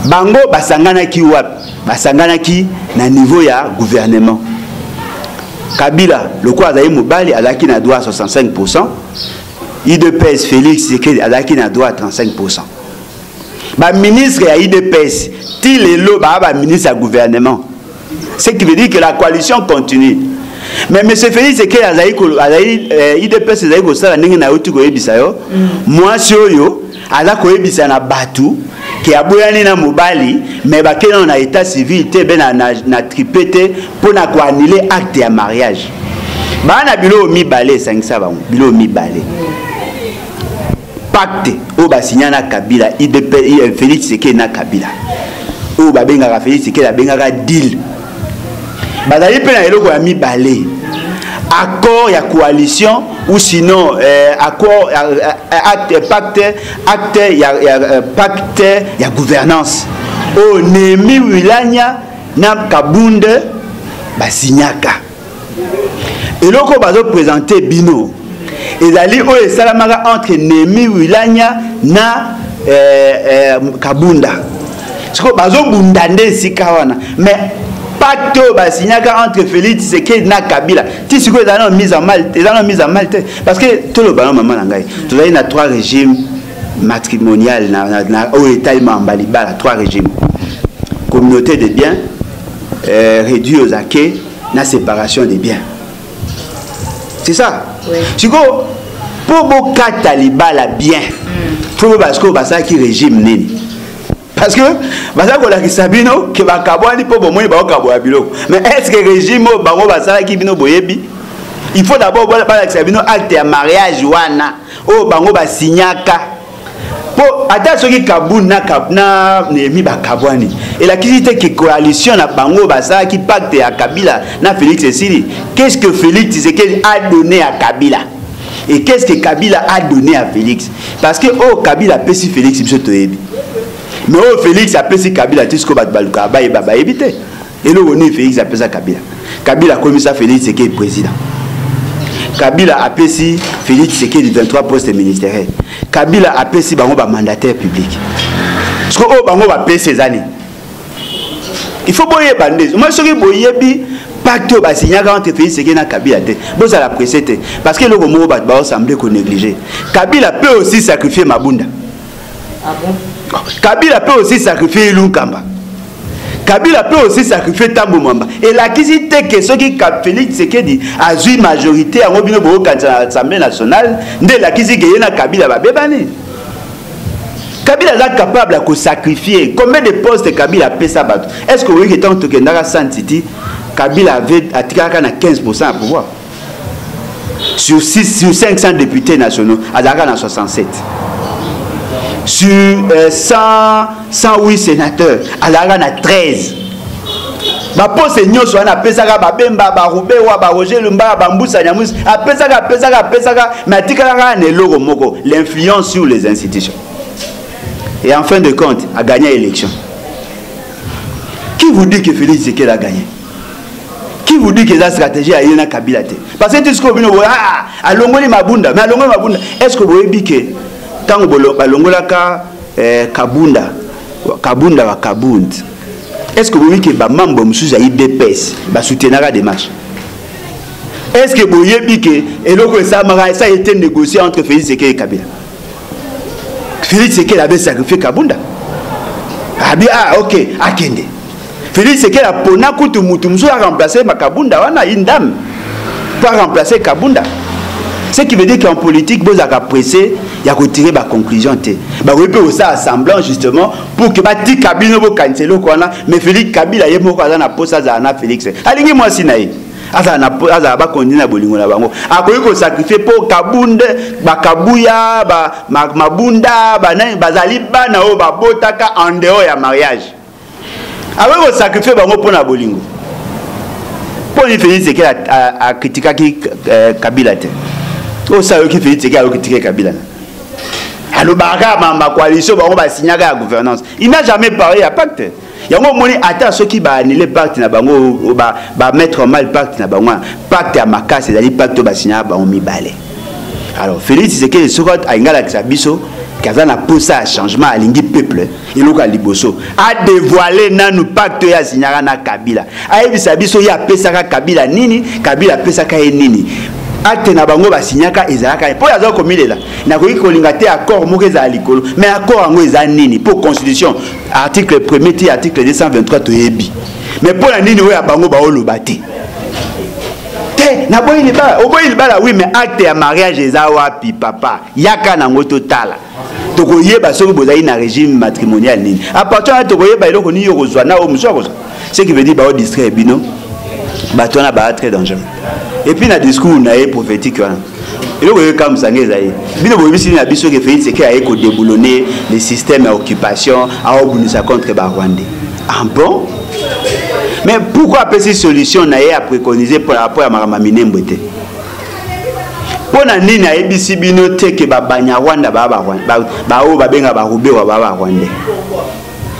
bango basangana ki wap basangana ki na niveau ya gouvernement. Kabila le quoi azali mobali azaki na droit 65%, IDPS Félix Tshisekedi azaki na droit 35%. Ba ministre ya IDPS ti lelo ba ministre ya gouvernement. Ce qui veut dire que la coalition continue. Mais M. Félix Tshisekedi azali IDPS azali ko sala ndenge na uti ko yebisa yo. Moi soyo ala ko yebisa na batu qui a boyani na mobali mais ba kena na état civil te ben na tripete pour na ko annuler acte ya mariage. Ba na bilo mi balé sangisa ba bilo mi balé. Pacte o ba signa na Kabila IDP Félix Tshisekedi na Kabila. O ba benga ka Félix Tshisekedi benga ka deal. Ba dali pe na eloko ya mi balé. Accord ya coalition ou sinon accord pacte ya gouvernance o Nemi Wilanya na Kabunde basinyaka eloko bazo présenter bino ezali o esalamaka entre Nemi Wilanya na Kabunda siko bazo bundande sikawana mais pacte basignaka entre Félix Tshisekedi na Kabila ti siko ezana mise en mal parce que tout le ballon maman ngai tu as na 3 régimes matrimonial na au état Mambaliba 3 régimes communauté de biens réduit aux acquis na séparation des biens c'est ça oui. Siko pour boka taliba la bien pour parce que basa qui régime nini. Parce que, que mais est-ce que le régime il faut d'abord acte de mariage wana o bango ba signaka pour attention qui kabuna na Nemi ba kabwani et la qualité que coalition na bango ba ça qui pacte à Kabila na Félix Tshisekedi. Qu'est-ce que Félix Tshisekedi a donné à Kabila et qu'est-ce que Kabila a donné à Félix? Parce que oh Kabila pesi Félix bisotoyebi. Mais oh Félix a pesi Kabila tisko batbaluka ba baba éviter. Et le woni Félix a pesi Kabila. Kabila comme ça Félix Tshisekedi président. Kabila a pesi Félix Tshisekedi 23 postes ministériels. Kabila a pesi bango ba mandataire public. Parce que oh bango ba pesi ces années. Il faut boyer bandez. Moi ce que boyebi pacte ba signaka entre Félix Tshisekedi na Kabila te. Boza la précédé parce que le moment ba semblait qu'on négliger. Kabila peut aussi sacrifier Mabunda. Ah bon? Kabila peut aussi sacrifier Lunkamba. Kabila peut aussi sacrifier Tambo Mwamba. Et la question que ceux qui Félix Tshisekedi a eu majorité à l'Assemblée nationale, de la question que Kabila va bébane. Kabila est capable de sacrifier. Combien de postes Kabila a payé ça? Est-ce que vous voyez que tant que dans la Saint-Titi, Kabila avait attiré 15% à pouvoir? Sur 500 députés nationaux, à 67. Sur 108 sénateurs, à la a 13. Ma poste nyo so na pesaka ba bemba ba Roubé wa ba Roger Lumba ba Mbusa Nyamusi a pesaka mais atikala na eloko moko l'influence sur les institutions. Et en fin de compte, a gagné l'élection. Qui vous dit que Félix Tshisekedi a gagné? Qui vous dit que la stratégie a eu une Kabila? Parce que tout ce que vous a longoli Mabunda, mais longoli Mabunda, est-ce que vous avez dit que tant que longola Kabunda wa Kabund, est-ce que vous voyez que les membres de l'IDPS soutiennent la démarche? Est-ce que vous voyez que ça a été négocié entre Félix Tshisekedi et Kabila? Félix Tshisekedi avait sacrifié Kabunda. Ah ok, Akende. Félix Tshisekedi a pona kutu mutumzu a remplacé Kabunda, wana une dame pour remplacer Kabunda. Ce qui veut dire qu'en politique, vous avez pressé, il y a retiré ma conclusion. Vous pouvez aussi assembler justement pour que Bati Kabila ne cancelle quoi mais Félix Kabila y est mort dans la poste à Félix. Allez moi si naï. Azana ba continuer à bolingo na bango. Akoyi ko sacrifier pour Kabunde, ba Kabuya, ba Mabunda, ba nani bazali bana o ba botaka en dehors ya mariage. Akoyi ko sacrifier bango pour na bolingo. Pour lui Félix Tshisekedi a critiqué Kabila te. Oh ça qui fait Tshisekedi a critiqué Kabila. Alors ma coalition va signer la gouvernance. Il n'a jamais parlé à pacte. Il y a un moment attends ceux qui va annuler pacte na bango va mettre en mal pacte na bango pacte à Makasi c'est-à-dire pacte va signer bango mi balé. Alors Félix Tshisekedi sokot a ingala kisabiso Kazana posa à changement à l'ingui peuple et l'oka liboso a dévoilé nanu pacte ya signara na Kabila a ebisa biso ya pesaka Kabila nini Kabila pesaka nini acte na bango ba signaka ezalaka po yazo komilela na ko ikolinga te accord moko za likolo mais accord ngo eza nini pour constitution article 1er ti article 223 to yebi mais pour la nini oya bango ba olobate na boyi libala oui mais acte ya mariage eza wapi papa yaka nango totala tokoyeba soki bozali na régime matrimonial nini à partir de tokoyeba eloko nini yokozwa na omuswa ce qui veut dire ba distraire bino bato na ba très dangereux et puis na discours na prophétique wana eloko yo comme ça ngeza bino boyebisi na biso ke Félix Tshisekedi a ko déboulonner le système d'occupation à obunisa contre ba Rwandais ah bon. Mais pourquoi cette solution n'a pas préconisé pour rapport à Marama Minembo? Pour nani na ebisi bino te ke ba Banyarwanda ba o ba benga ba Rubé wa ba Rwandais.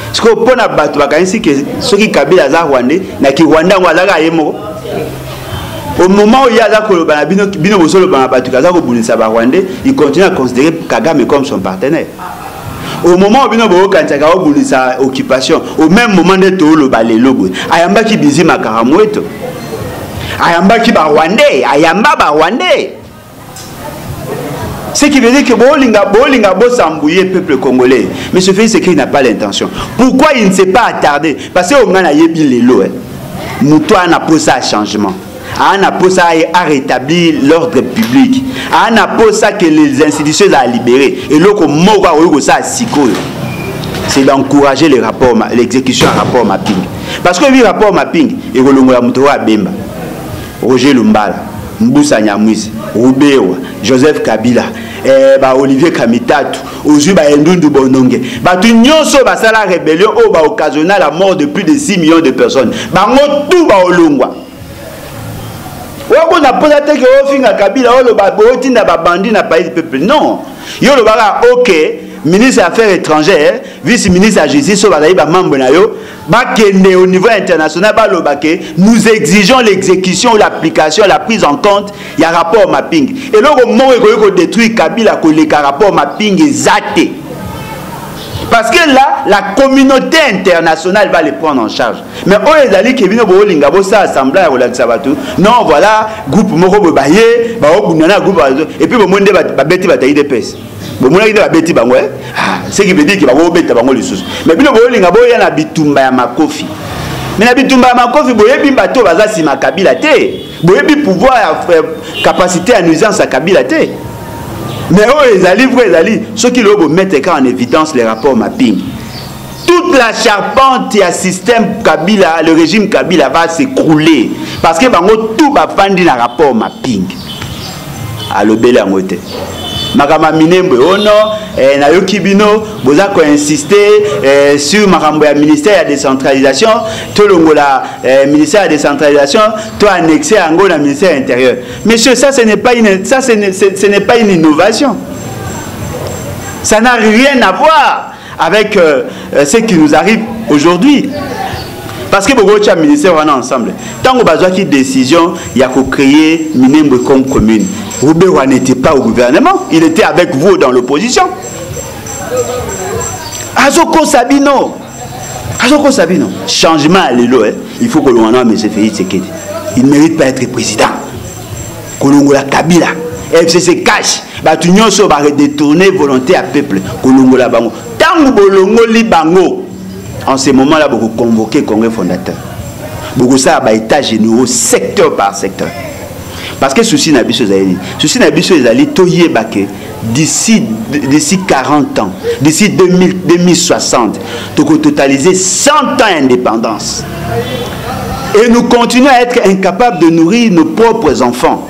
Parce que pour na bato bakanisi que ceux qui Kabila za Rwandais na ki Rwanda ngwa za yemo. Au moment où il y a za bino bosolo ba bato kaza ko bunisa ba Rwandais, il continue à considérer Kagame comme son partenaire. Au moment où bino bo kantaka o bunisa occupation, au même moment de to lo balelo, ayamba ki bizi makaramweto. Ayamba ki ba Rwandais, ayamba ba Rwandais. Ce qui veut dire que Bolinga Bossambouye peuple congolais. Mais ce fait, c'est qu'il n'a pas l'intention. Pourquoi il ne s'est pas attardé? Parce qu'on a yebi lelo. Moutoua n'a pas ça changement. On a pas ça à rétablir l'ordre public. On a pas ça que les institutions a libéré. Et l'autre mot ça c'est d'encourager les rapports, l'exécution en rapport mapping. Parce que le rapport mapping, et Rolongola Moutoua Bemba, Roger Lumbala, Mboussa Nyamwisi, Rubewa, Joseph Kabila, Olivier Kamitatu, Ozuba Ndundu Bononge. Tu nyonso basala rébellion au ba occasionné la mort de plus de 6 millions de personnes. Bango tout ba olongwa. On a posé la tête que Ofinga Kabila o lo ba botinda ba bandi na pays peuple. Non. Yo lo ba OK. Ministre des Affaires étrangères, vice-ministre de la Justice, au niveau international, nous exigeons l'exécution, l'application, la prise en compte, il y a un rapport mapping. Et là, au moment où on détruit Kabila, le rapport mapping est zaté. Parce que là, la communauté internationale va les prendre en charge. Mais on les a dit que Vino Bolinga, ça assemblée à Relaxabatou. Non, voilà, groupe Moro Baye, groupe et puis le monde va bêter bataille de pèse. Ce qui veut dire qu'il va bêter les sous. Mais Vino Bolinga, il y a un bitumba à Makofi. Mais la bitumba à Makofi, il y a un bateau, il y a un Kabila. Il y a un pouvoir, capacité à nuisance à Kabila. Mais les alliés, ceux qui mettent en évidence les rapports mapping. Toute la charpente et le système Kabila, le régime Kabila va s'écrouler. Parce que tout va prendre un rapport mapping. À l'obéli à moté. Makama Minembo, Nayoki Bino, vous avez insisté sur le ministère de la décentralisation, tout le ministère de la décentralisation, tout annexé à Angola, le ministère intérieur. Monsieur, ça, ce n'est pas une innovation. Ça n'a rien à voir avec ce qui nous arrive aujourd'hui. Parce que beaucoup de ministères sont ensemble. Tant qu'on a besoin de décision, il y a qu'à créer Minembo comme commune. Roubewa n'était pas au gouvernement, il était avec vous dans l'opposition. Azoko Sabino. Changement à l'élo, il faut que l'on ait M. Félix Tshisekedi. Il ne mérite pas d'être président. Kolongola Kabila. FCC cache. L'union va détourner volonté à peuple. Kolongola Bango. Tant que Bolongo Libango, en ce moment-là, vous convoquez le Congrès fondateur. Vous avez un état généraux secteur par secteur. Parce que ceci n'a pas d'ici 40 ans, d'ici 2060, nous allons totaliser 100 ans d'indépendance. Et nous continuons à être incapables de nourrir nos propres enfants.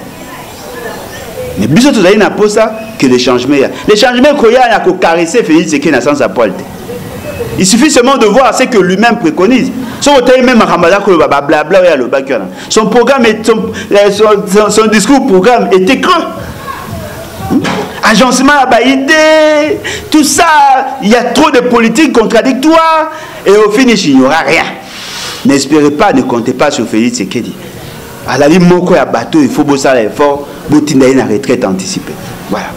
Mais bisous tout n'a pas ça que les changements. Les changements qu'il y a à caresser Félix Tshisekedi dans sens à poil. Il suffit seulement de voir ce que lui-même préconise. Son programme, son discours programme était creux. Agencement à idée, tout ça, il y a trop de politiques contradictoires et au finish, il n'y aura rien. N'espérez pas, ne comptez pas sur Félix Tshisekedi. À la limite, mon bateau, il faut bosser l'effort, pour une retraite anticipée. Voilà.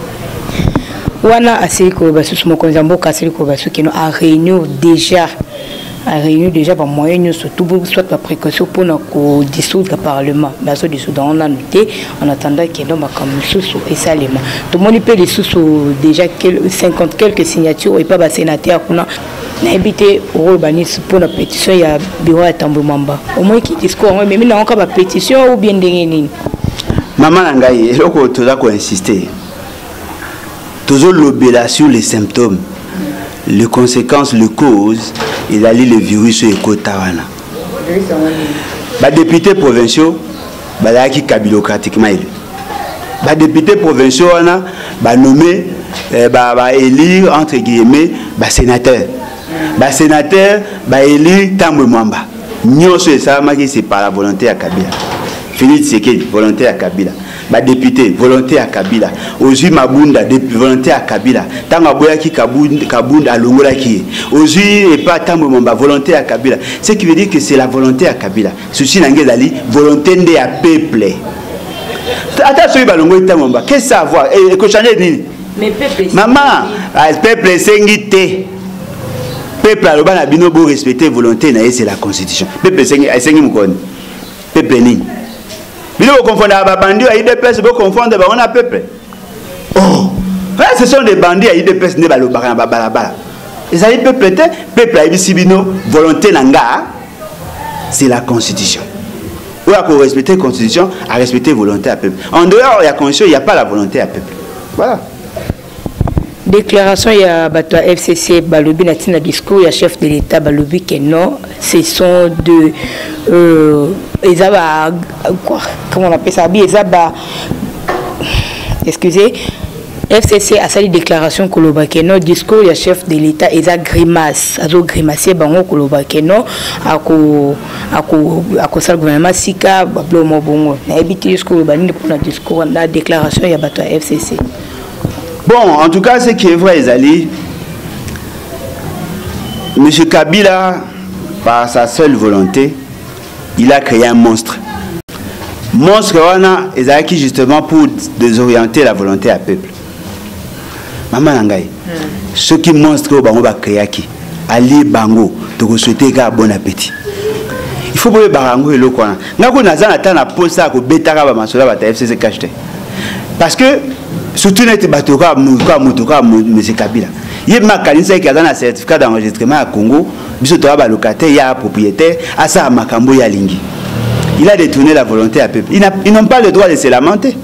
wana asili ko basu mokonzi mboka asili ko basu kino a réunion déjà par moyen surtout soit la précaution pour nous dissoudre le parlement mais ça dissoudre on a noté en attendant qu'il y ait comme sous et ça les tout le monde peut les sous déjà 50 quelques signatures et pas bas sénateur qu'on a habité au urbanisme pour la pétition il y a bureau à Tambomamba au moins qui discours mais maintenant encore la pétition ou bien dernier maman Nangaï et donc tu dois insister toujours l'obéla sur les symptômes les conséquences les causes il a lu le virus et Kotawana. Les députés provinciaux, qui kabilocratiquement élu. Les députés provinciaux, nommé, élire entre guillemets, sénateur. Les sénateurs, élire Tambo Mwamba. Nous sommes c'est par la volonté à Kabila. Félix Tshisekedi, volonté à Kabila. Député, volonté à Kabila. Aujourd'hui, Mabunda, volonté à Kabila. Tant ki Kabunda, Longola qui. Aujourd'hui, et pas tant volonté à Kabila. Ce qui veut dire que c'est la volonté à Kabila. Ceci n'a volonté de à peuple. Attends, ce Balongo qu'est-ce que ça a à voir? Et que changer ni. Mais peuple. Maman, peuple sengité. Peuple a le ban à binobo respecter volonté, c'est la constitution. Peuple sengi mukoni. Peuple ni. Vous confondez les bandits à IDPS, vous confondez les peuple. Oh, ce sont des bandits à IDPS, ne balo balabala. Et ça, peuple a dit volonté nanga, c'est la constitution. Ou à respecter la constitution, à respecter la volonté à peuple. En dehors de la constitution, il n'y a pas la volonté à peuple. Voilà. Déclaration, il y a FCC, Balobi, Natina discours, il y a chef de l'État, Balobi, qui non, ce sont de. Comment on appelle ça? Excusez. FCC a sali déclaration Koloba Keno, discours, il y a chef de l'État, il y a grimace. Il y a grimace, Bango Koloba Keno, à le gouvernement Sika, Bablo Bongo. Il y a habité jusqu'au discours, la déclaration, il y a FCC. Bon, en tout cas, ce qui est vrai, Zali, M. Kabila, par sa seule volonté, il a créé un monstre. Monstre, on a qui justement pour désorienter la volonté à peuple. Maman Nangaï, ce qui monstre, on va créer qui Ali Bango, tu souhaiter un bon appétit. Il faut que Barango et l'eau. Nous avons un poste à Betara Bamasola, FCC cacheté. Parce que, surtout, nous avons M. Kabila. Il y a un certificat d'enregistrement à Congo, il y a un locataire, il y a un propriétaire, il a détourné la volonté à peuple. Ils n'ont pas le droit de se lamenter.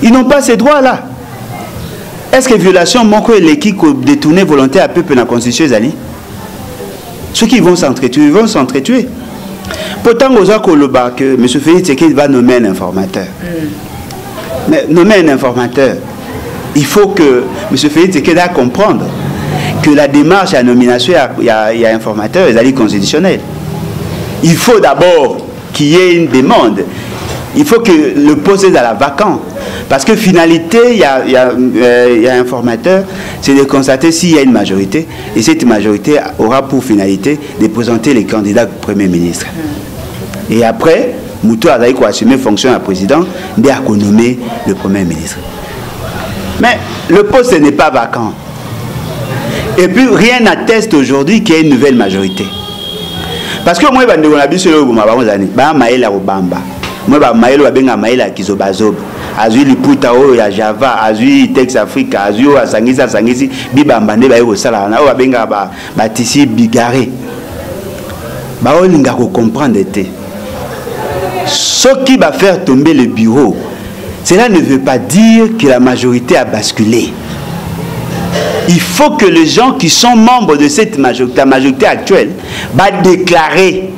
Ils n'ont pas ces droits-là. Est-ce que violation manque l'équipe détourner volonté à peuple dans la constitution Zali? Ceux qui vont s'entretuer, ils vont s'entretuer. Pourtant, que M. Félix Tshisekedi va nommer un informateur. Mais nommer un informateur, il faut que M. Félix Tshisekedi a comprendre que la démarche à nomination, il y a un informateur, il est constitutionnel. Il faut d'abord qu'il y ait une demande. Il faut que le poste est à la vacante. Parce que finalité, il y a un informateur, c'est de constater s'il y a une majorité. Et cette majorité aura pour finalité de présenter les candidats au Premier ministre. Et après, Moutou a assumé fonction à président, il a nommé le Premier ministre. Mais le poste n'est pas vacant. Et puis rien n'atteste aujourd'hui qu'il y ait une nouvelle majorité. Parce que moi, je suis sur le Azui Liputao ya Java, Azui Tex Africa, Azui Asangisi, Bibambande Bayo Sala, na Obenga Batisi Bigaré. Baolinga ko comprendre te. Ce qui va faire tomber le bureau, cela ne veut pas dire que la majorité a basculé. Il faut que les gens qui sont membres de cette majorité, la majorité actuelle, va déclarer.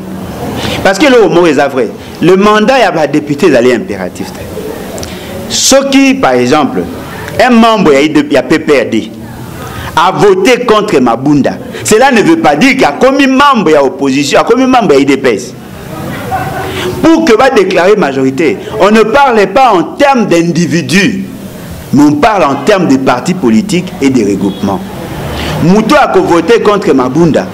Parce que le mot est vrai. Le mandat, il y a des députés d'aller impératif. Ceux qui, par exemple, un membre il y a PPRD a voté contre Mabunda, cela ne veut pas dire qu'il y a combien de membres il y a opposition, il y a combien de membres il y a IDPS. Pour que va déclarer majorité, on ne parle pas en termes d'individus, mais on parle en termes de partis politiques et de regroupements. Moutou a voté contre Mabunda.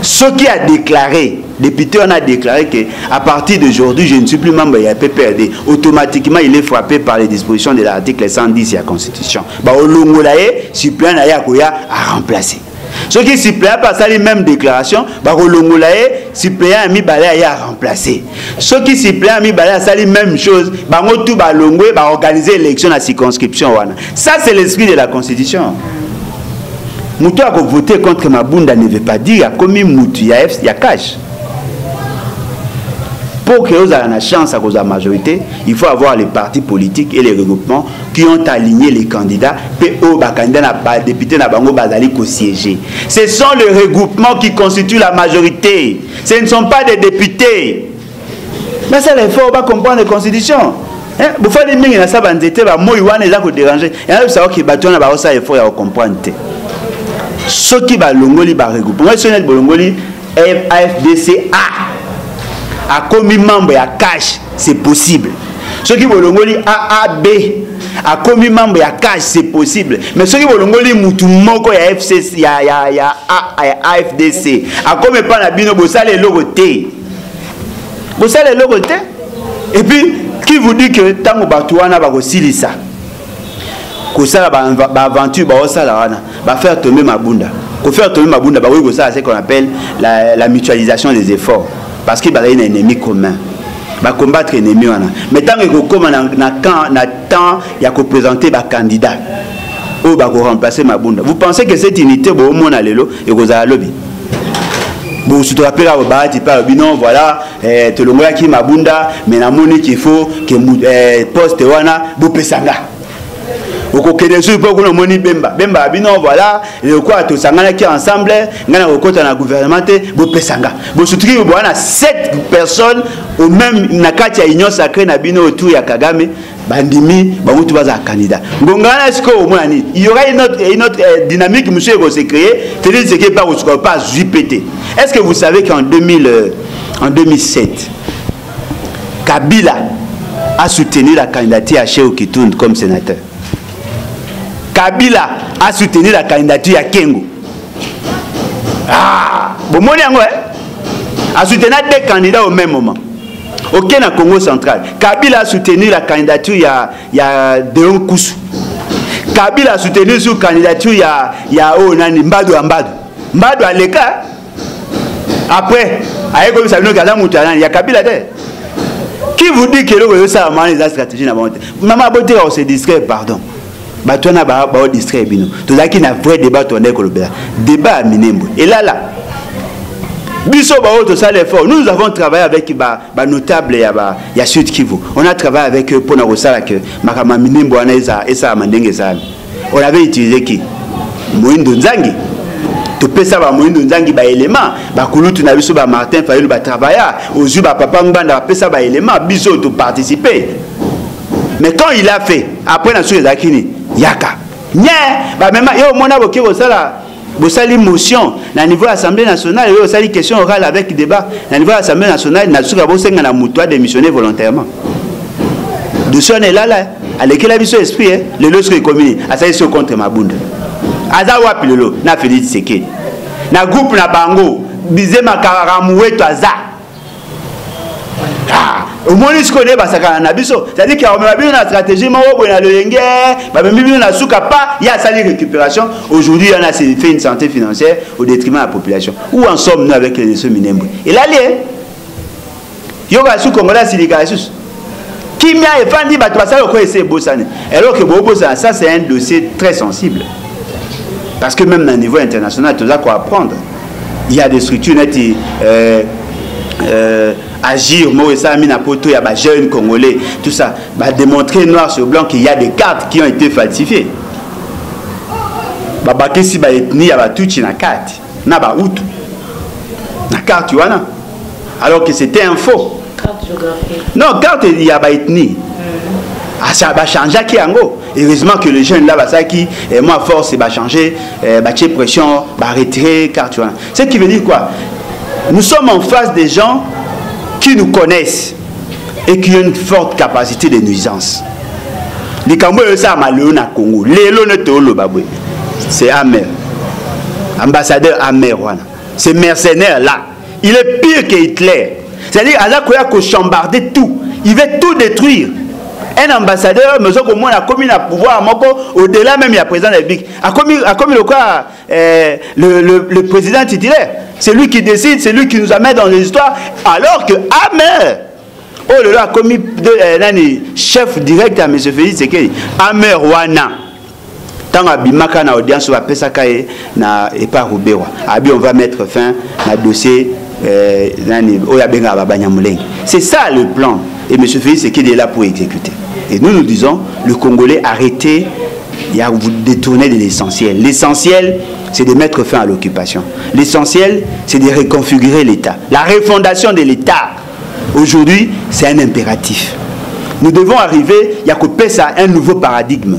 Ce qui a déclaré, député, on a déclaré qu'à partir d'aujourd'hui, je ne suis plus membre de la PPRD. Automatiquement, il est frappé par les dispositions de l'article 110 de la Constitution. Au Longolaye, suppléant a remplacé. Ceux qui suppléant par ça les mêmes déclarations, au Longolaye, suppléant a mis balai à remplacer. Ceux qui suppléant a mis balai à ça les mêmes choses, tout balongwe va organiser l'élection à la circonscription. Ça, c'est l'esprit de la Constitution. Moutou a voté contre Mabunda ne veut pas dire qu'il y a Moutou, il y a cash. Pour que vous ayez la chance à cause de la majorité, il faut avoir les partis politiques et les regroupements qui ont aligné les candidats. PO, député Nabango Bazali ko siéger. Ce sont les regroupements qui constituent la majorité. Ce ne sont pas des députés. Mais c'est l'effort pour comprendre la constitution. Vous faites des minges dans sa bande, moi, il y a déranger. Il y a des gens qui battent dans la effort à comprendre. Ceux qui va longoli va regrouper. Moi, je suis longoli AFDC a commis membre à cash, c'est possible. Ceux qui vont longoli AAB a commis membre à cash, c'est possible. Mais ceux qui vont longoli moutou moko ya FCC, ya AFDC a commis pas la bino bossa les logoté. Bossa les logoté. Et puis qui vous dit que tant que batouana va aussi ça. Que ça va aventure va faire tomber Mabunda. Pour faire tomber Mabunda, c'est ce qu'on appelle la mutualisation des efforts. Parce qu'il y a un ennemi commun. Va combattre l'ennemi. Mais tant que temps, il y a que présenter des candidats. Ou va remplacer Mabunda. Vous pensez que cette unité, au moins, et vous avez lobby. Vous vous rappelez à Obati, non, voilà, tu le vois qui Mabunda, mais la monnaie qu'il faut, que poste wana, vous pesanga. Vous connaissez pas que moni Bemba. Bemba, non, voilà, le quoi, tout ça, qui ensemble, ngana au dans gouvernement, vous pesanga. Vous soutenez, vous avez 7 personnes, ou même Nakati à Union Sacrée, Nabino autour ya Kagame, Bandimi, Bamutu Baza candidat. Ngongana, est-ce qu'au moins, il y aura une autre dynamique, monsieur, qui s'est créée, c'est-à-dire que pas au pas JPT. Est-ce que vous savez qu'en 2007, Kabila a soutenu la candidature à Cheikh Kitoun comme sénateur? Kabila a soutenu la candidature à Kengo. Ah, bon, moi, a soutenu 2 candidats au même moment. Ok, dans le Congo central. Kabila a soutenu la candidature il y a Deon Koussou. Kabila a soutenu la candidature il y a Mbado Ambado. Mbado à l'écart. Après, il y a Kabila derrière. Qui vous dit que ça a les stratégies? Maman Boté, on se distrait, pardon. On a distrait. Tout ça qui a un vrai débat, débat à Minembo. Et là, nous avons travaillé avec les notables et Sud Kivu. On a travaillé avec eux pour nous dire que Minembo et ça on avait utilisé qui? Moïndo Nzangi. Tu peux savoir Moïndo Nzangi ba élément, ba Kulutu na biso ba Martin Fayulu ba travailleur, ozu ba Papa Nganda ba ça ba élément, biso to participer. Mais quand il a fait, après na sur Zakini, yaka. Nye, ba même yo mona boké bosala bosali motion na niveau Assemblée nationale, yo sali question orale avec débat na niveau Assemblée nationale na suka bosenga na muto a démissionné volontairement. De son est là à l'école biso esprit le lorsque commune a sali sur contre Mabunda. Aza wapi lelo na Félix Tshisekedi na groupe na bango bizema karamuwe to aza au moins ils connaissent basaka na biso, c'est-à-dire qu'il y a une stratégie moko na lolenge ba bibi na suka pas il y a sali récupération. Aujourd'hui on a fait une santé financière au détriment de la population. Où en sommes-nous avec les Lesotho Minembwe? Et là yoga sous Congolais silika sus qui m'a efandi ba to basala ko essayer bosane alors que bosana ça c'est un dossier très sensible. Parce que même à niveau international, tout ça quoi apprendre. Il y a des structures qui agir, moi ça mis poto, il y a des jeunes Congolais, tout ça, bah démontrer noir sur blanc qu'il y a des cartes qui ont été falsifiées. Bah si bah ethnie, il y a tout na carte, na ba out, na carte tu vois là. Alors que c'était un faux. Carte géographique. Non, carte il y a ba ethnie. Ah, ça va changer qui ango. Heureusement que les jeunes là, ça qui, moi force, va changer, va pression, va retirer, car tu vois. Ce qui veut dire quoi? Nous sommes en face des gens qui nous connaissent et qui ont une forte capacité de nuisance. Les Cambodgiens, ça m'a le na Congo. Les lones te le baboué. C'est amer. Ambassadeur amer, voilà. ce mercenaire-là, il est pire que Hitler. C'est-à-dire, il a chambarder tout. Il veut tout détruire. Un ambassadeur, mais au moins, a commis le pouvoir, au-delà même, il y a le président de la République. A commis le président titulaire. C'est lui qui décide, c'est lui qui nous amène dans les histoires. Alors que Hammer, oh là là, a commis chef direct à M. Félix Tshisekedi. Hammer Wana. Tant que Bimaka na audience ou à Pesakaye na Epa Rubewa. Abi on va mettre fin à dossier c'est ça le plan. Et M. Félix Tshisekedi est là pour exécuter. Et nous disons, le Congolais, arrêtez, vous détournez de l'essentiel. L'essentiel, c'est de mettre fin à l'occupation. L'essentiel, c'est de reconfigurer l'État. La refondation de l'État, aujourd'hui, c'est un impératif. Nous devons arriver, il y a que ça un nouveau paradigme.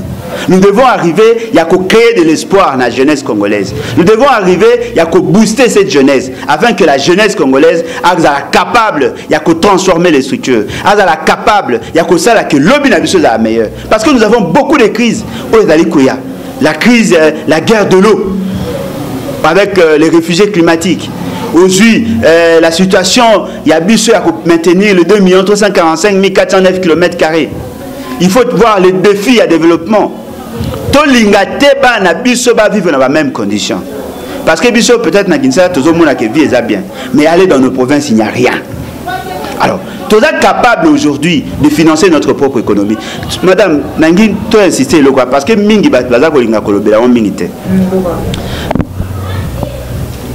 Nous devons arriver, il y a qu'à créer de l'espoir dans la jeunesse congolaise. Nous devons arriver, il y a qu'à booster cette jeunesse, afin que la jeunesse congolaise soit capable, il y a qu'à transformer les structures, soit capable, il y a qu'à ça que l'objet soit la meilleure. Parce que nous avons beaucoup de crises. La crise, la guerre de l'eau, avec les réfugiés climatiques. Aujourd'hui, la situation, il y a besoin de maintenir le 2 345 409 km². Il faut voir les défis à développement. Tout l'ingate na biso ba vivre dans la même condition. Parce que biso peut-être na Kinshasa tout le monde a vie est bien, mais aller dans nos provinces il n'y a rien. Alors, tout est capable aujourd'hui de financer notre propre économie. Madame, nangi to insister le quoi parce que mingi baza ko linga kolobela on mingi te.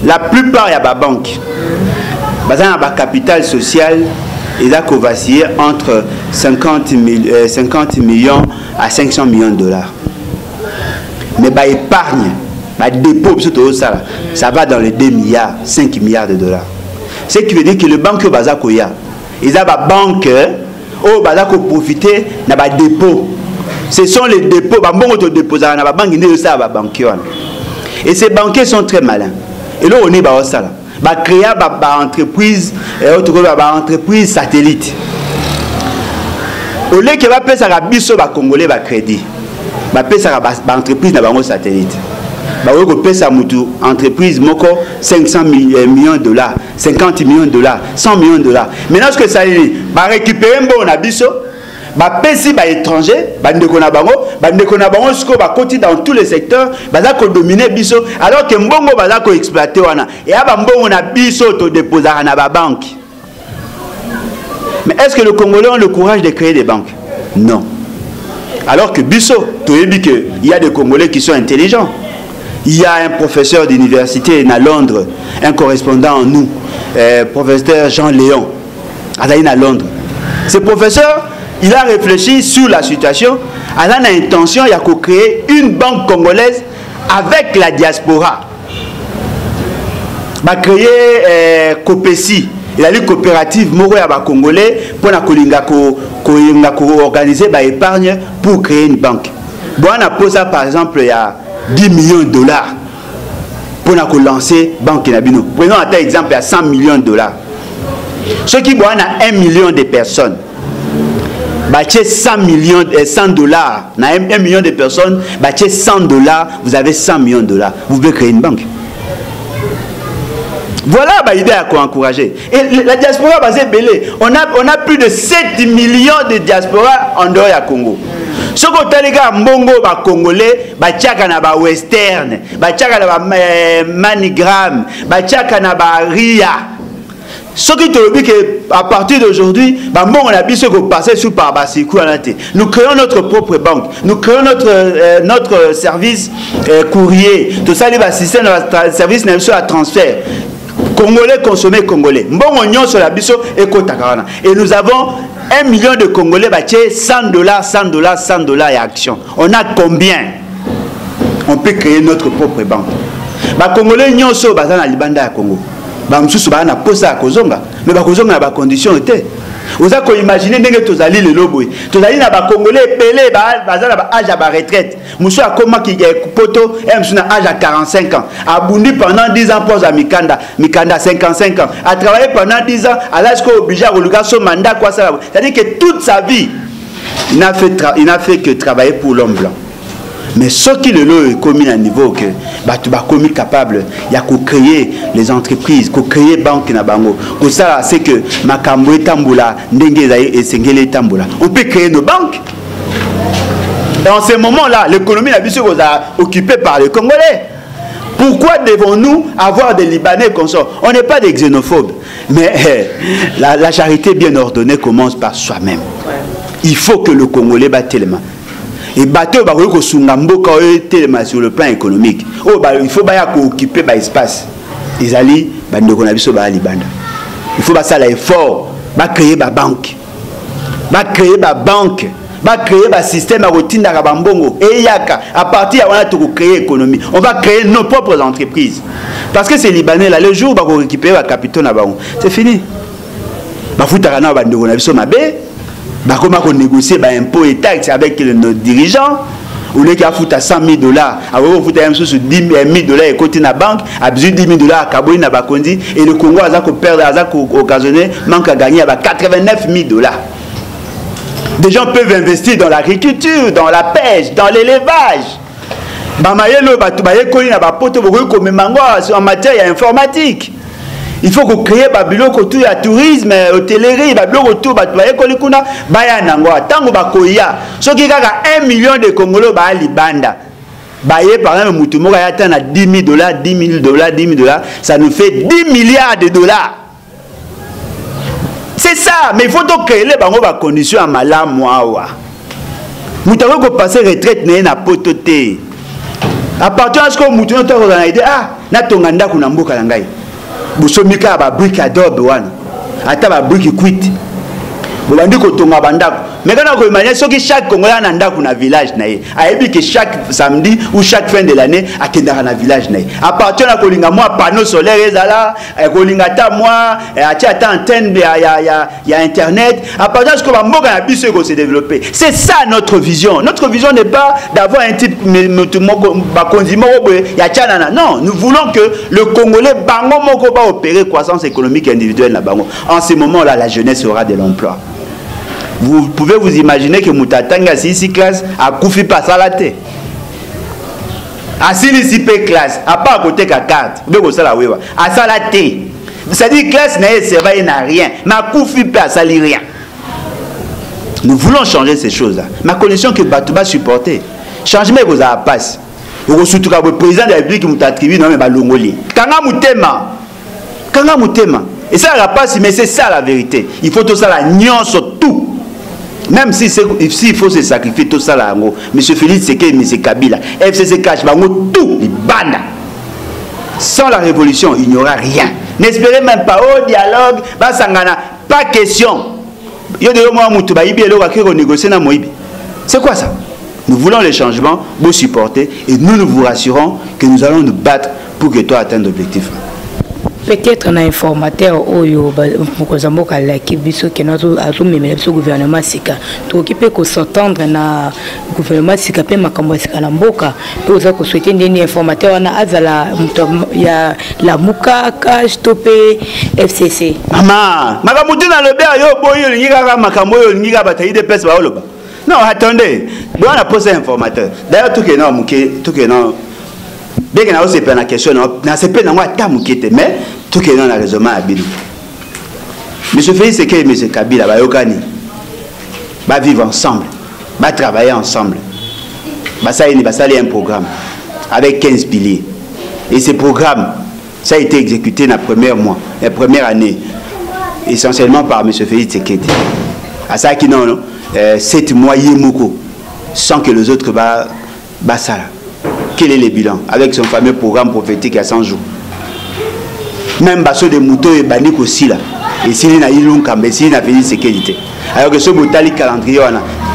La plupart ya ba banque. Baza na ba capital social et là qu'on vacille entre 50 millions à 500 millions de dollars. Mais bah épargne, bah dépôt, ça va dans les 2 milliards, 5 milliards de dollars. Ce qui veut dire que le banque Bazakoya, ils ont des banques, oh Bazako profiter na ba dépôt. Ce sont les dépôts, bah bon auto déposer na ba banque ne ça ba banquier. Et ces banquiers sont très malins. Et là on est bah ça là. Bah créer bah entreprise entreprise satellite. Au lieu que va payer ça biso ba congolais ba crédit. Ba payer ça ba entreprise na bango satellite. Ba wo ko payer ça mutu entreprise moko 500 millions de dollars, 50 millions de dollars, 100 millions de dollars. Maintenant ce que ça dit, ba récupérer mbo na biso, ba pesi ba étranger, ba ndeko na bango siko ba koti dans tous les secteurs, ba za ko dominer biso alors que mbongo ba za ko exploiter wana. Et aba mbongo na biso to déposer na ba banque. Mais est-ce que le Congolais a le courage de créer des banques? Non. Alors que biso, tu as dit qu'il y a des Congolais qui sont intelligents. Il y a un professeur d'université à Londres, un correspondant en nous, professeur Jean Léon, à Londres. Ce professeur, il a réfléchi sur la situation. Il a l'intention de créer une banque congolaise avec la diaspora. Il va créer Copesi. Il a lu coopérative Moroya Congolais pour organiser l'épargne pour créer une banque. Bon, on a posé ça par exemple il y a 10 millions de dollars pour lancer Banque Nabino. Prenons un exemple, il y a 100 millions de dollars. Ceux qui ont 1 million de personnes, 100 millions, 100 dollars, 1 million de personnes, 100 dollars, vous avez 100 millions de dollars. Vous pouvez créer une banque. Voilà l'idée à encourager. Et la diaspora basée belé. On a plus de 7 millions de diaspora en dehors du Congo. Ce que les gars mbongo ba congolais, ba tchaka na ba western, ba tchaka na ba manigram, ba tchaka na ba ria. Ce qui te dit que à partir d'aujourd'hui, on a besoin de passer sous par Bassikou. Nous créons notre propre banque, nous créons notre service courrier, tout ça les système de service à transfert. Congolais consommer Congolais. Et nous avons 1 million de Congolais, 100 dollars, 100 dollars, 100 dollars et action. On a combien? On peut créer notre propre banque. Les Congolais n'y ont pas de Libanda à Congo. Na posa kozonga mais ba kozonga na ba condition était oza ko imaginer ndenge tozali le loboy tozali na ba congolais pelé bazala ba âge à ba retraite muso akoma ki poto na âge à 45 ans a bundi pendant 10 ans pour mikanda 55 ans a travaillé pendant 10 ans à l'âge qu'on obligé à reluga son mandat quoi ça c'est-à-dire que toute sa vie il n'a fait que travailler pour l'homme blanc. Mais ce qui le est commis à niveau que tu vas commis capable, il y a qu'à créer les entreprises, qu'à créer banque na bango. Pour ça c'est que makambo etambula ndenge et sengele tambula. On peut créer nos banques. Dans ces moments-là, l'économie n'a pas occupée par les Congolais. Pourquoi devons-nous avoir des Libanais comme ça? On n'est pas des xénophobes. Mais la charité bien ordonnée commence par soi-même. Il faut que le Congolais batte tellement. Et bateau tellement sur le plan économique. Il faut occuper l'espace. Il faut faire l'effort. Créer une banque. Créer une banque. Créer un système à routine à partir de créer l'économie. On va créer nos propres entreprises. Parce que ces Libanais là, le jour où on va récupérer le capital, c'est fini. On va négocier des impôts et taxes avec nos dirigeants. On est à foutre à 100 000 $. Alors on fout à 10 000 $ et côté la banque, à 10 000 $ à Kaboui na Bakondi et le Congo a perdu, a occasionné, manque à gagner à 89 000 $. Des gens peuvent investir dans l'agriculture, dans la pêche, dans l'élevage. En matière informatique. Il faut qu'on crée Babylone autour du tourisme, hôtellerie, Babylone autour de Kolikuna, Bayanangwa, Tango Bakoya. Ce qui a 1 million de Congolais à Libanda. Baye par exemple, Moutoumou a atteint à 10 000 $, 10 000 $, 10 000 $, ça nous fait 10 milliards de dollars. C'est ça, mais il faut donc créer les conditions à Malam Mouawa. Moutoumou a passé retraite, n'a pas pototé. À partir de ce que Moutoumou a dit, na tonganda kunamboka langai. Busomika ba brique adobe wana ata ba brique quit bolandi ko tonga bandako mais quand on imagine ce que chaque Congolais na ndako na village na ye ayebi que chaque samedi ou chaque fin de l'année akendaka na village na ye à partir na kolinga moi panneau solaire ezala kolinga ta moi atia ta antenne ya internet à partir de ce que ba mboka na biso ko se développer. C'est ça notre vision n'est pas d'avoir un type ba konzimo ya tchanana. Non, nous voulons que le Congolais bango moko ba opérer croissance économique individuelle na bango. En ce moment là la jeunesse aura de l'emploi. Vous pouvez vous imaginer que Moutatanga 6 classe a koufi pas salaté. A 6 classe, à pas à côté de la carte. A salaté. C'est-à-dire classe n'a rien. Mais à koufi pas sali rien. Nous voulons changer ces choses-là. Ma condition que Batouba supporter. Changement vous a passe. Vous surtout le président de la République qui m'a attribué non mais Balongoli. Kanga Moutema. Et ça la passe mais c'est ça la vérité. Il faut tout ça la nion sur tout. Même si il faut se sacrifier tout ça là, M. Félix Tshisekedi, M. Kabila, FCC cache tout, les bandes. Sans la révolution, il n'y aura rien. N'espérez même pas au dialogue, pas question. C'est quoi ça? Nous voulons les changements, vous supporter et nous vous rassurons que nous allons nous battre pour que toi atteignes l'objectif. Peut-être un informateur oyo Mokozamboka la kibiso que notre azumemela biso gouvernement sika to occupé ko s'entendre na gouvernement sika pe makambo sika na mboka pour ça ko souhaiter ndeni informateur na azala ya la muka cash topé FCC mama makamutu na lobe yo boyo ngika makambo yo ngika batayi de pesa ba oloba. Non, attendez, bon on a posé informateur. D'ailleurs tout que non dès que nous avons posé la question, nous avons dit mais tout que nous avons raisonnement à Bilou. M. Félix et M. Kabila va vivre ensemble, va travailler ensemble. Ça a un programme avec 15 piliers. Et ce programme, ça a été exécuté dans la première année, essentiellement par M. Félix Tshisekedi. À ça qui non, 7 mois sans que les autres ça. Quel est le bilan avec son fameux programme prophétique à 100 jours? Même basso de moutons et bandik aussi là. Et s'il n'a eu mais s'il n'a fini sécurité. Alors que ce boutali calendrier,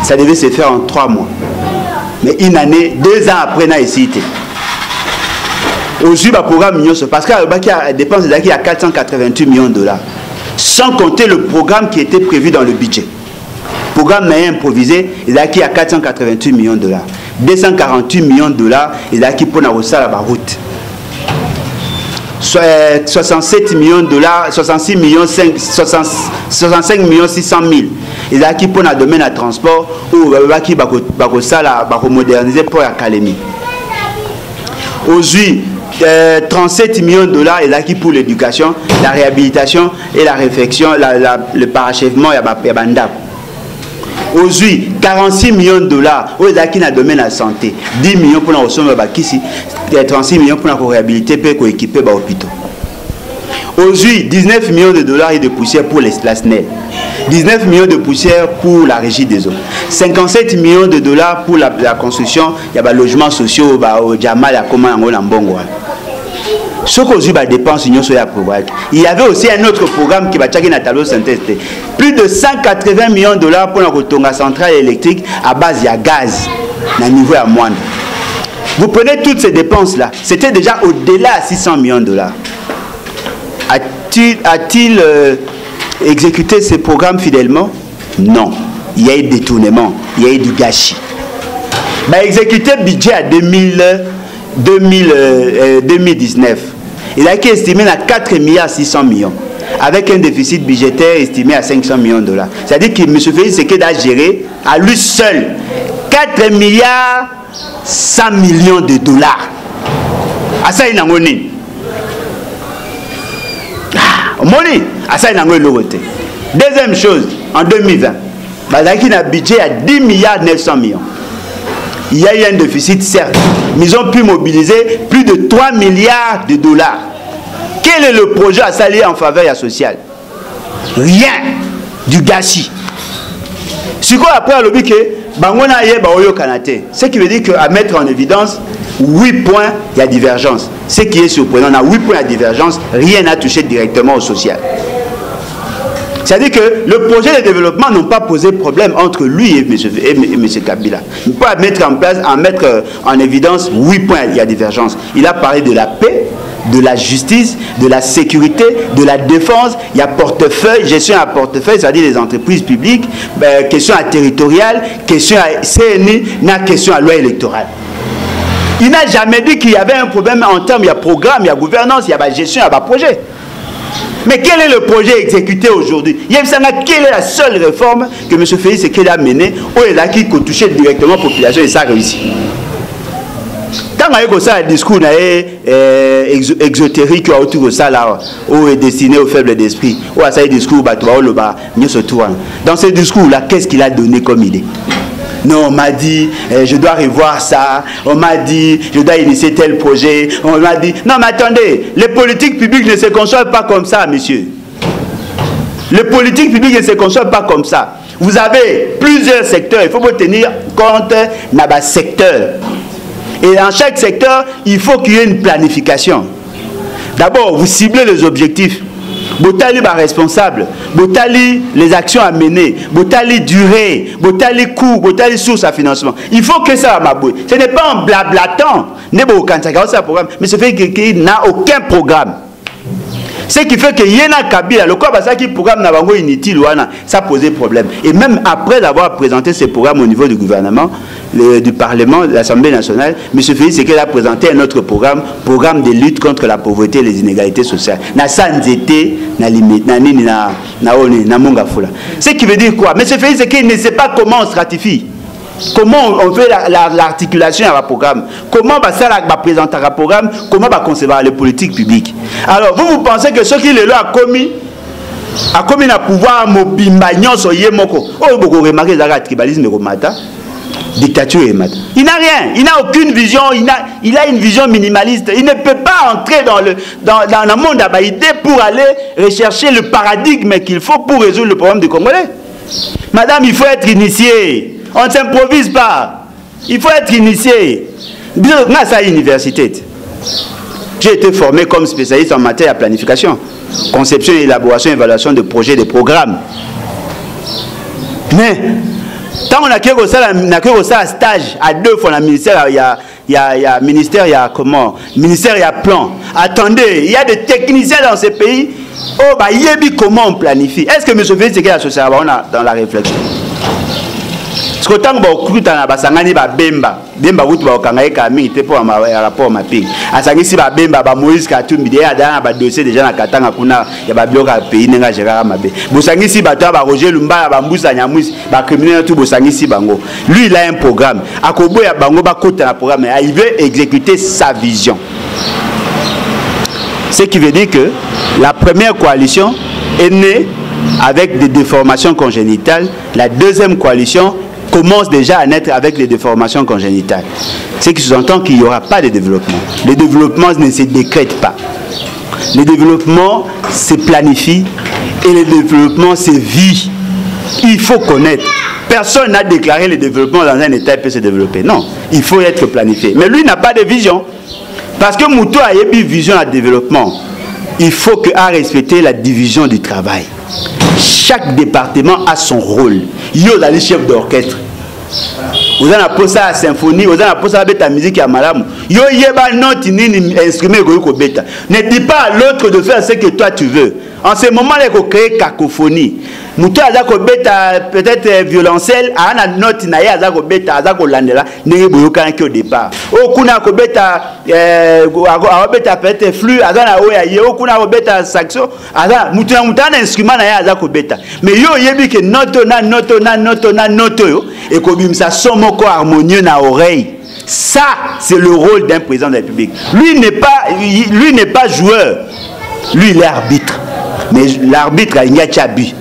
ça devait se faire en 3 mois. Mais une année, 2 ans après, n'a essayé. Aujourd'hui, le programme parce qu'il y a des dépenses à 488 millions de $. Sans compter le programme qui était prévu dans le budget. Le programme n'a improvisé, il a acquis à 488 millions de $. 248 millions de $, il a acquis pour la route. 67 millions de dollars, 65 millions 600 000. Ils ont qui pour le domaine de transport ou qui va moderniser pour l'académie. Aujourd'hui, 37 millions de dollars ils ont qui pour l'éducation, la réhabilitation et la réflexion, le parachèvement et la banda. Aujourd'hui, 46 millions de dollars ils ont qui dans le domaine de la santé, 10 millions pour la ressource, 36 millions pour la réhabiliter et pour équiper les hôpitaux. Aujourd'hui, 19 millions de dollars de poussière pour la SNEL, 19 millions de poussière pour la régie des eaux, 57 millions de dollars pour la construction, il y a des logements sociaux, au Djamal, à comment on a un bon. Ce qu'aujourd'hui, les dépenses, il y avait aussi un autre programme qui va checker dans le tableau synthèse. Plus de 180 millions de dollars pour la centrale électrique à base de gaz, à niveau à moindre. Vous prenez toutes ces dépenses-là, c'était déjà au-delà de 600 millions de dollars. A-t-il exécuté ces programmes fidèlement? Non. Il y a eu détournement, il y a eu du gâchis. Exécuter le budget à 2019. Il a été estimé à 4 milliards 600 millions, avec un déficit budgétaire estimé à 500 millions de dollars. C'est-à-dire que M. Félix Tshisekedi a géré à lui seul 4 milliards 100 millions de dollars. À ça, il y a deuxième chose, en 2020, il a un budget à 10 milliards 900 millions. Il y a eu un déficit, certes, mais ils ont pu mobiliser plus de 3 milliards de dollars. Quel est le projet à s'allier en faveur de la sociale? Rien. Du gâchis. Ce qu'on après le but que ce qui veut dire qu'à mettre en évidence 8 points, il y a divergence. Ce qui est surprenant, on a 8 points de divergence, rien n'a touché directement au social. C'est-à-dire que le projet de développement n'a pas posé problème entre lui et M. Kabila. Il peut mettre en évidence 8 points, il y a divergence. Il a parlé de la paix, de la justice, de la sécurité, de la défense. Il y a portefeuille, gestion à portefeuille, c'est-à-dire les entreprises publiques, question à territoriale, question à CNI, question à loi électorale. Il n'a jamais dit qu'il y avait un problème en termes, il y a programme, il y a gouvernance, il y a gestion, il y a projet. Mais quel est le projet exécuté aujourd'hui? Quelle est la seule réforme que M. Félix Tshisekedi a menée où il a qui touché directement la population et ça a réussi? Quand on a eu un discours exotérique autour de ça, où est destiné aux faibles d'esprit, où a un discours, dans ce discours-là, qu'est-ce qu'il a donné comme idée? Non, on m'a dit, je dois revoir ça. On m'a dit, je dois initier tel projet. On m'a dit, non mais attendez, les politiques publiques ne se conçoivent pas comme ça, monsieur. Les politiques publiques ne se conçoivent pas comme ça. Vous avez plusieurs secteurs, il faut tenir compte de secteur. Et dans chaque secteur, il faut qu'il y ait une planification. D'abord, vous ciblez les objectifs. Botali va responsable, Botali les actions à mener, Botali durée, Botali coût, Botali source à financement. Il faut que ça m'abouille. Ce n'est pas en blablatant, mais ce fait qu'il n'a aucun programme. Ce qui fait que Yéna Kabila, le corps qui programme n'a pas inutile, ça posait problème. Et même après avoir présenté ce programme au niveau du gouvernement, du Parlement, de l'Assemblée nationale, M. Félix Tshisekedi a présenté un autre programme de lutte contre la pauvreté et les inégalités sociales. Ce qui veut dire quoi? M. Félix Tshisekedi ne sait pas comment on stratifie. Comment on fait l'articulation à un programme? Comment on va présenter un programme? Comment on va concevoir les politiques publiques? Alors, vous pensez que ce qu'il est là a commis à pouvoir mobimagnon sur Yemoko? Oh, vous remarquez le tribalisme romata, dictature et mata. Il n'a rien, il n'a aucune vision, il a une vision minimaliste. Il ne peut pas entrer dans le monde d'Abaïdé pour aller rechercher le paradigme qu'il faut pour résoudre le problème des Congolais. Madame, il faut être initié. On ne s'improvise pas. Il faut être initié. Dans sa université, j'ai été formé comme spécialiste en matière de planification, conception, élaboration, évaluation de projets, de programmes. Mais, tant on a créé un stage à 2 fois dans le ministère, il y a ministère, il y a comment? Ministère, il y a plan. Attendez, il y a des techniciens dans ces pays. Oh, bah, il y a comment on planifie. Est-ce que M. Félix Tshisekedi a associé dans la réflexion? Ce que tant que na basangani ba bemba kutu ba okanga eka mingi te pour rapport ma ping asangisi ba bemba ba Moïse Katumbi de ada ba dossier déjà na katanga kuna ya ba bloka pays nenga gérard mabe bosangisi ba to ba Roger Lumba ba mbusa nyamwisi ba criminel tout bosangisi bango lui il a un programme akoboya bango ba kota na programme il veut exécuter sa vision. Ce qui veut dire que la première coalition est née avec des déformations congénitales. La deuxième coalition commence déjà à naître avec les déformations congénitales. Ce qui sous-entend qu'il n'y aura pas de développement. Le développement ne se décrète pas. Le développement se planifie et le développement se vit. Il faut connaître. Personne n'a déclaré le développement dans un état et peut se développer. Non, il faut être planifié. Mais lui n'a pas de vision. Parce que Mouto a une vision à développement. Il faut qu'il a respecté la division du travail. Chaque département a son rôle. Yo là les chefs d'orchestre. Vous avez posé à la symphonie, vous avez posé à la musique à Malam. Yo yeba note ni instrument ko beta. Ne dis pas à l'autre de faire ce que toi tu veux. En ce moment là, il faut créer cacophonie. Mouto azako beta peut-être violoncelle, a na note na ya azako beta azako landela ne boyoka ki au départ. O kuna ko beta beta peut-être flûte, azana oya ye o kuna ko beta saxo, azana mouto na instrument na ya azako beta. Mais yo yebi que note na note yo et ko bimsa somoko harmonieux na oreille. Ça c'est le rôle d'un président de la République. Lui n'est pas joueur. Lui il est arbitre. Mais l'arbitre a une chabi.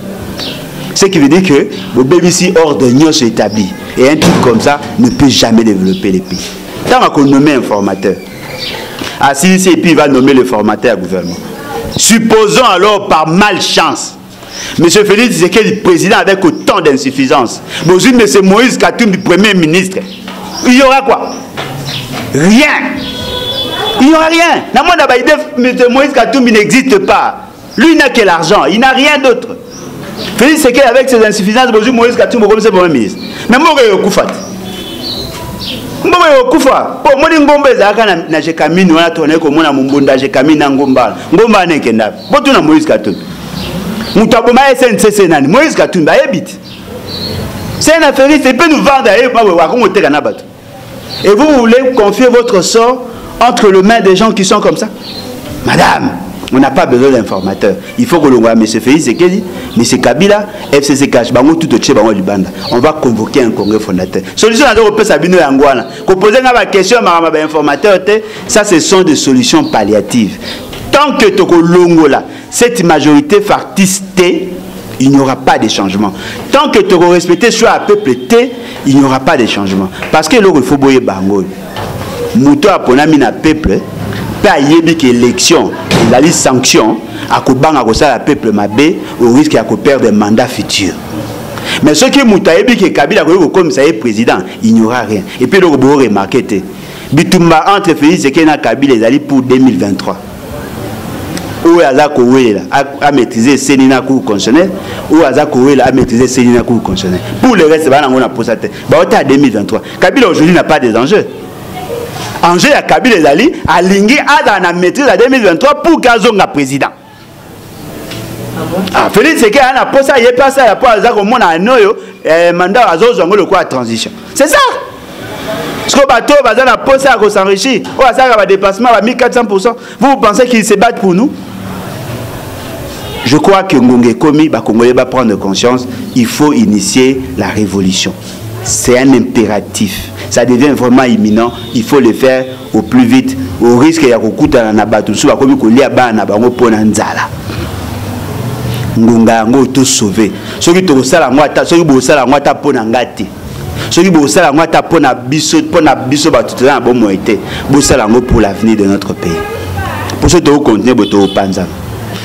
Ce qui veut dire que le BBC hors de Nyon s'établit. Et un truc comme ça ne peut jamais développer les pays. Tant qu'on nomme un formateur, et puis il va nommer le formateur au gouvernement. Supposons alors par malchance, M. Félix Tshisekedi est président avec autant d'insuffisance. Bonjour, M. Moïse Katumbi, premier ministre. Il y aura quoi? Rien. Il n'y aura rien. M. Moïse Katumbi n'existe pas. Lui n'a que l'argent, il n'a rien d'autre. Félix Tshisekedi avec ses insuffisances, bonjour Moïse Katumbi comme c'est premier ministre. Mais moi je suis Koufat. Moi je suis Koufat. Pour moi je suis na Jekamini, on a tourné comme on a Mumbunda, Jekamini na Ngomba. Ngomba n'est qu'un dab. Bon tu na Moïse Katumbi. Moutaboma SNCC nani. Moïse Katumbi habite. C'est un affaire, il peut nous vendre et vous voulez confier votre sort entre les mains des gens qui sont comme ça? Madame, on n'a pas besoin d'informateurs. Il faut que l'on voit M. Félix Tshisekedi, M. Kabila, FCC Cash, on va convoquer un congrès fondateur. Solution à l'Europe, ça vient d'Angoana. Qu'on pose une question à l'informateur, ça ce sont des solutions palliatives. Tant que tu as cette majorité factice T, il n'y aura pas de changement. Tant que tu as respecté soit à peuple T, il n'y aura pas de changement. Parce que il faut boyer Bango. Mouto a ponami na peuple. Pas yebi que élection, la liste sanction, à Kobanga la peuple mabé au risque de perdre des mandats futurs. Mais ce qui mouta yebi que Kabila comme ça est président, il n'y aura rien. Et puis le robot remarqué Bitumba entre Félix Tshisekedi et Kabila les alliés pour 2023. Où Azako a maîtrisé Sénina Cour constitutionnel, où Azako a maîtrisé Sénina Cour constitutionnel. Pour le reste, on a posé à 2023. Kabila aujourd'hui n'a pas des enjeux. Enjeu à Kabila les alliés, à Lingui, à la maîtrise à 2023 pour Kazonga président. Ah, Félix Tshisekedi a posé il pas ça pour Azako mon anoyo mandat à Zozongo le quoi à transition. C'est ça. Ce que bateau va posé à s'enrichir, ou à ça va dépassement à 1400%. Vous pensez qu'ils se battent pour nous? Je crois que Ngongé Komi, Congolais va prendre conscience, il faut initier la révolution. C'est un impératif. Ça devient vraiment imminent. Il faut le faire au plus vite. Au risque de Kukuta na Batu, soit comme Kolia Bana, Bango Ponanzala. Ngonga Ngo tout sauvé. Ceux qui te sala ngwata, ceux qui bosala ngwata ponangati. Ceux qui bosala ngwata pona biso batu na bon moité. Bosala ngo pour l'avenir de notre pays. Pour ce que tu continues boto panza.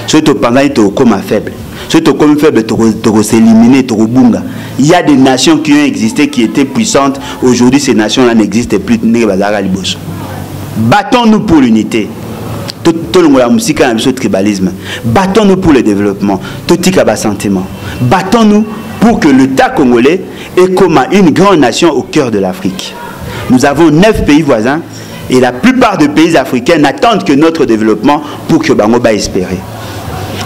Ceux qui te panza te comme faible. Ceux qui comme faible te s'éliminer te bunga. Il y a des nations qui ont existé qui étaient puissantes. Aujourd'hui ces nations-là n'existent plus. Battons-nous pour l'unité. Battons-nous pour le développement. Battons-nous pour que l'État congolais est comme une grande nation au cœur de l'Afrique. Nous avons 9 pays voisins et la plupart des pays africains n'attendent que notre développement pour que Bango va espérer.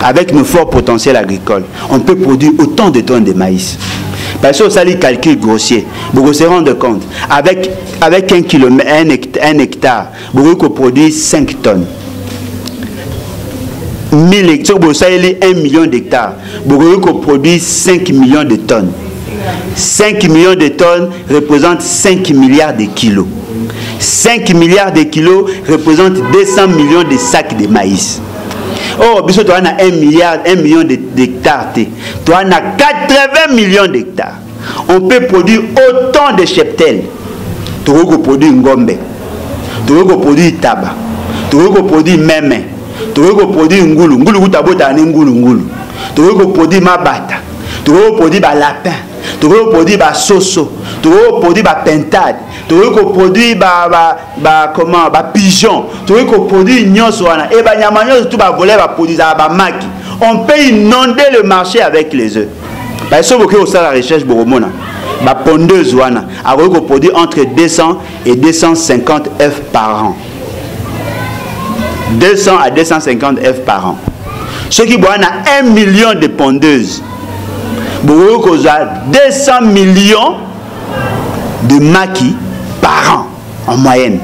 Avec nos forts potentiels agricoles, on peut produire autant de tonnes de maïs. Parce que ça, les calculs grossiers. Vous se rendez compte. Avec un hectare, vous produisez 5 tonnes. 1000 hectares, vous avez 1 million d'hectares. Vous produisez 5 millions de tonnes. 5 millions de tonnes représentent 5 milliards de kilos. 5 milliards de kilos représentent 200 millions de sacs de maïs. Oh, tu as 1 million d'hectares. Tu as 80 millions d'hectares. On peut produire autant de cheptels. Tu peux produire ngombe. Tu peux produire tabac. Tu peux produire meme. Tu peux produire ngulu. Ngulu, tu as ngulu. Tu peux produire mabata. Tu peux produire lapin. Tu peux produire soso. Tu peux produire pentade. Tu peux produire pigeon. Tu peux produire nyoswana. Et tout va voler produire maki. On peut inonder le marché avec les œufs. Parce que beaucoup de la recherche boromona. La pondeuse wana a produit entre 200 et 250 œufs par an. 200 à 250 œufs par an. Ceux qui boivent 1 million de pondeuses. Beaucoup de 200 millions de maquis par an en moyenne.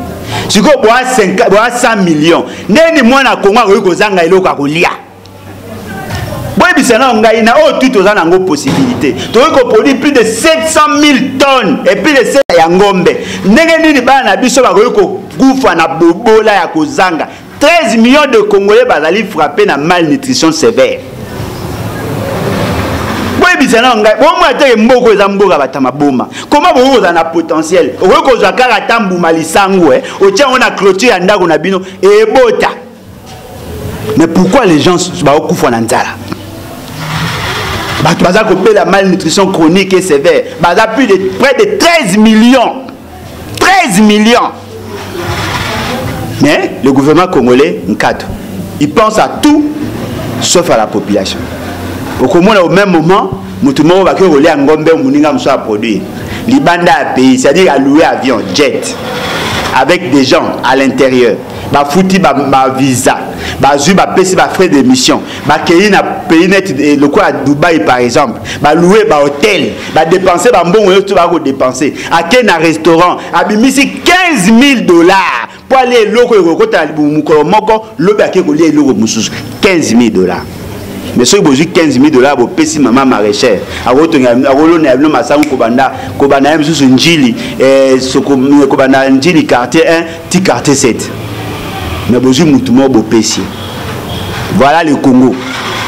Si vous boivez 100 millions, n'est-ce pas na Congo ko zanga iloko akolia. Boy bisana ngai na o tout aux anango possibilité. Tu veux produire plus de 700 000 tonnes et plus de 7 ya ngombe. Ndenge nini bana biso ba ko gufa na bobola ya kozanga. 13 millions de Congolais bazali frappés na malnutrition sévère. Boy bisana ngai bon moi te mboko za mboka batama boma. Comment vous avez un potentiel? Vous ko za kaka tambu malisango o tia on a clôture ya ndako na bino e bota. Mais pourquoi les gens ba okufa na nzala? Tu vas couper la malnutrition chronique et sévère. Plus de près de 13 millions. 13 millions. Mais le gouvernement congolais, il pense à tout sauf à la population. Au même moment, tout le monde va rouler en Gombe ou produire. Libanda a payé, c'est-à-dire à louer avion, jet, avec des gens à l'intérieur. Fouti visa, frais d'émission, pays net le quoi à Dubaï par exemple, louer hôtel, dépenser bon tout va dépenser. À quel restaurant, abimisi 15 000 $ pour aller loko ekota mukolo moko lobe akekoli loko mususu 15 000 $. Mais ceux qui ont 15 000 $, vous payez maman maraîchère. Njili quartier 1, petit quartier 7. Mais vous avez voilà le Congo.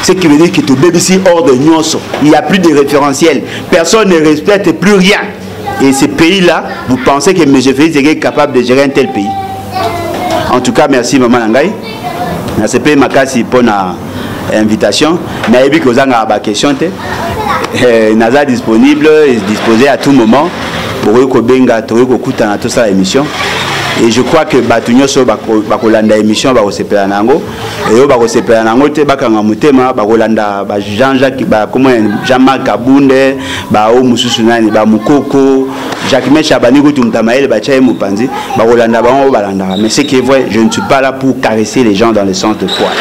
Ce qui veut dire que tout ici hors de Nyonso. Il n'y a plus de référentiel. Personne ne respecte plus rien. Et ce pays-là, vous pensez que M. Félix est capable de gérer un tel pays? En tout cas, merci Maman Nangai. Merci pour Makasi pour l'invitation. Mais je vous avez des questions. Naza disponible et disposé à tout moment. Pour toute ça émission. Et je crois que Batunyo so bakolanda émission ba osepela nango et yo ba osepela nango te bakanga mutema bakolanda ba Jean-Jacques ba comment Jean-Marc Kabunde ba o mususu nani ba Mukoko Jacques Chabani ko tumtamaele ba chaye mupanzi bakolanda ba o balanda. Mais c'est que vrai, je ne suis pas là pour caresser les gens dans le sens de poids.